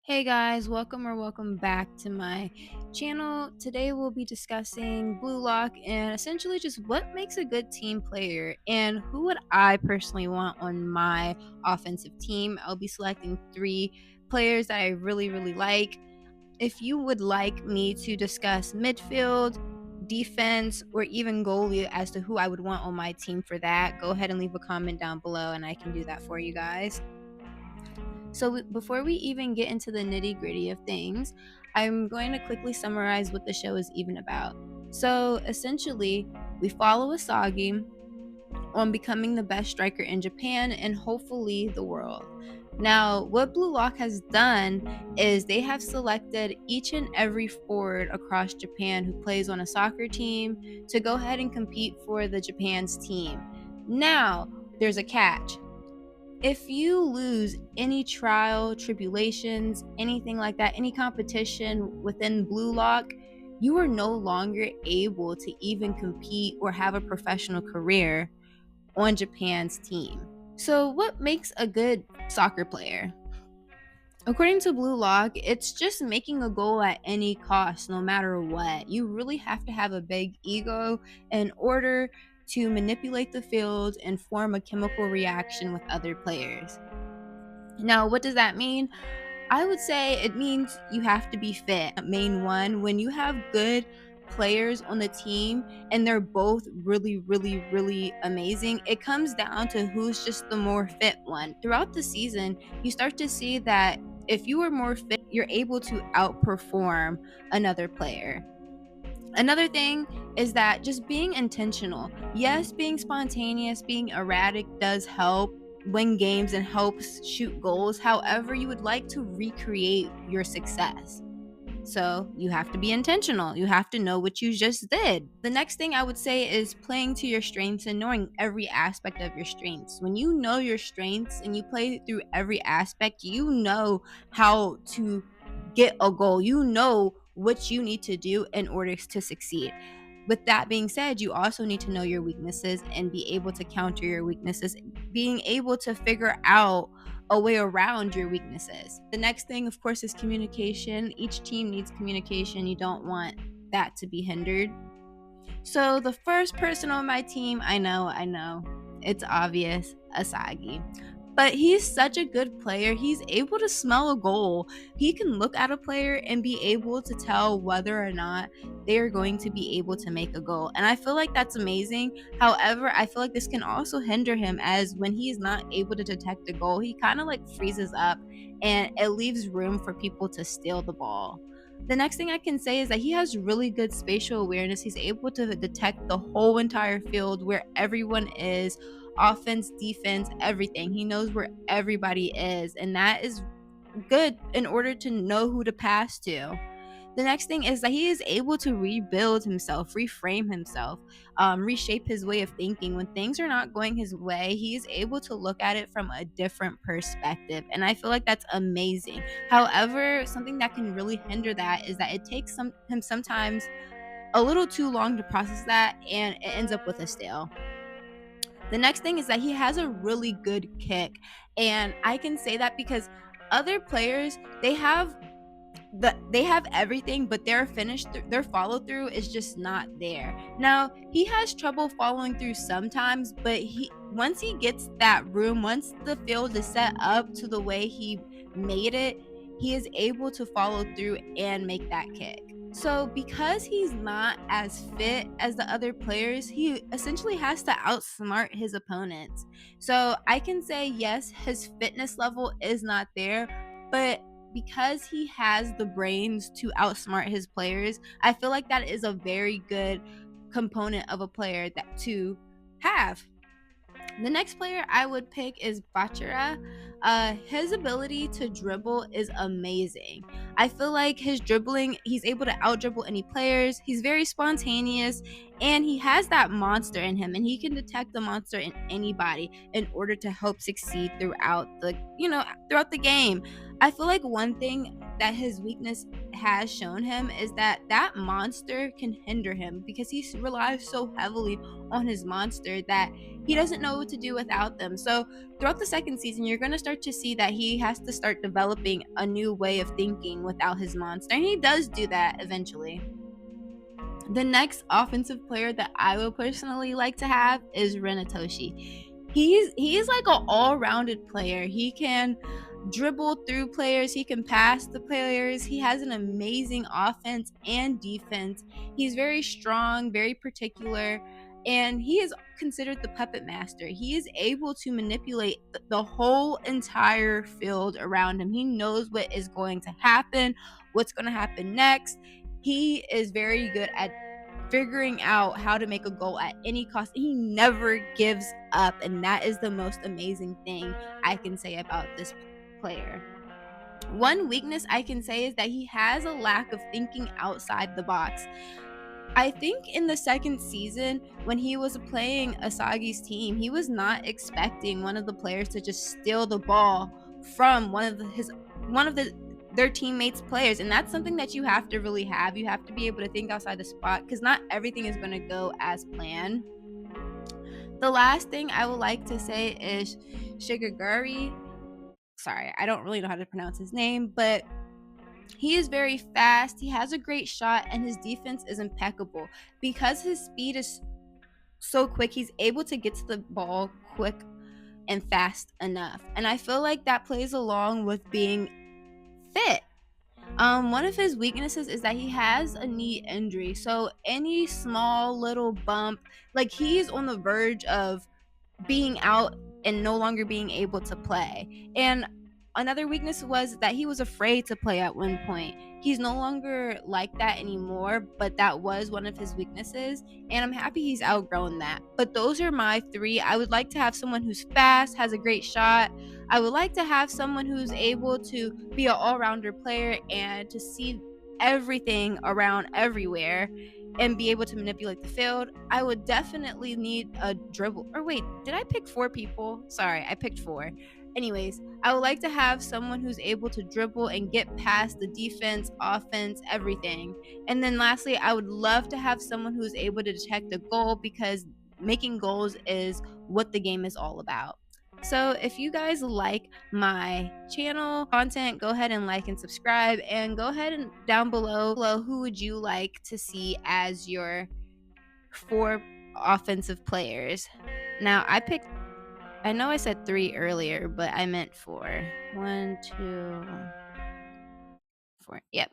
Hey guys, welcome back to my channel. Today we'll be discussing Blue Lock and essentially just what makes a good team player and who would I personally want on my offensive team. I'll be selecting 3 players that I really like. If you would like me to discuss midfield, defense, or even goalie as to who I would want on my team for that, go ahead and leave a comment down below and I can do that for you guys. So, before we even get into the nitty gritty of things, I'm going to quickly summarize what the show is even about. So, essentially, we follow Isagi on becoming the best striker in Japan and hopefully the world. Now, what Blue Lock has done is they have selected each and every forward across Japan who plays on a soccer team to go ahead and compete for the Japan's team. Now, there's a catch. If you lose any trial, tribulations, anything like that, any competition within Blue Lock, you are no longer able to even compete or have a professional career on Japan's team. So, what makes a good soccer player? According to Blue Lock, it's just making a goal at any cost, no matter what. You really have to have a big ego in order to manipulate the field and form a chemical reaction with other players. Now, what does that mean? I would say it means you have to be fit. Main one, when you have good players on the team and they're both really amazing, it comes down to who's just the more fit one. Throughout the season, you start to see that if you are more fit, you're able to outperform another player. Another thing is that just being intentional. Yes, being spontaneous, being erratic does help win games and helps shoot goals. However, you would like to recreate your success. So you have to be intentional. You have to know what you just did. The next thing I would say is playing to your strengths and knowing every aspect of your strengths. When you know your strengths and you play through every aspect, you know how to get a goal. You know what you need to do in order to succeed. With that being said, you also need to know your weaknesses and be able to counter your weaknesses, being able to figure out a way around your weaknesses. The next thing, of course, is communication. Each team needs communication. You don't want that to be hindered. So, the first person on my team, I know, it's obvious, Asagi. But he's such a good player. He's able to smell a goal. He can look at a player and be able to tell whether or not they are going to be able to make a goal. And I feel like that's amazing. However, I feel like this can also hinder him as when he is not able to detect a goal, he kind of like freezes up and it leaves room for people to steal the ball. The next thing I can say is that he has really good spatial awareness. He's able to detect the whole entire field where everyone is, offense, defense, everything. He knows where everybody is, and that is good in order to know who to pass to. The next thing is that he is able to rebuild himself, reframe himself, reshape his way of thinking. When things are not going his way, he is able to look at it from a different perspective. And I feel like that's amazing. However, something that can really hinder that is that it takes him sometimes a little too long to process that and it ends up with a stale. The next thing is that he has a really good kick. And I can say that because other players, they have everything, but their follow through is just not there. Now, he has trouble following through sometimes, but he once he gets that room, once the field is set up to the way he made it, he is able to follow through and make that kick. So, because he's not as fit as the other players, he essentially has to outsmart his opponents. So, I can say yes, his fitness level is not there, but because he has the brains to outsmart his players, I feel like that is a very good component of a player that to have. The next player I would pick is Bachira. His ability to dribble is amazing. I feel like his dribbling, he's able to out dribble any players. He's very spontaneous and he has that monster in him and he can detect the monster in anybody in order to help succeed throughout the game. I feel like one thing that his weakness has shown him is that that monster can hinder him because he relies so heavily on his monster that he doesn't know what to do without them. So throughout the second season, you're going to start to see that he has to start developing a new way of thinking without his monster, and he does do that eventually. The next offensive player that I would personally like to have is Rin Itoshi. He's like an all-rounded player. He can dribble through players, he can pass the players. He has an amazing offense and defense. He's very strong, very particular, and he is considered the puppet master. He is able to manipulate the whole entire field around him. He knows what is going to happen, what's going to happen next. He is very good at figuring out how to make a goal at any cost. He never gives up, and that is the most amazing thing I can say about this player. One weakness I can say is that he has a lack of thinking outside the box. I think in the second season, when he was playing Isagi's team, he was not expecting one of the players to just steal the ball from one of their teammates' players, and that's something that you have to really have. You have to be able to think outside the spot because not everything is going to go as planned. The last thing I would like to say is Chigiri. Sorry, I don't really know how to pronounce his name, but he is very fast, he has a great shot, and his defense is impeccable. Because his speed is so quick, he's able to get to the ball quick and fast enough. And I feel like that plays along with being fit. One of his weaknesses is that he has a knee injury. So any small little bump, like he's on the verge of being out and no longer being able to play. And another weakness was that he was afraid to play at one point. He's no longer like that anymore, but that was one of his weaknesses, and I'm happy he's outgrown that. But those are my three. I would like to have someone who's fast, has a great shot. I would like to have someone who's able to be an all-rounder player and to see everything around everywhere and be able to manipulate the field. I would definitely need a dribble. Or wait, did I pick 4 people? Sorry, I picked 4. Anyways, I would like to have someone who's able to dribble and get past the defense, offense, everything. And then lastly, I would love to have someone who's able to detect a goal because making goals is what the game is all about. So if you guys like my channel content, go ahead and like and subscribe, and go ahead and down below who would you like to see as your 4 offensive players. Now I know I said 3 earlier, but I meant 4. 1, 2, 4. Yep.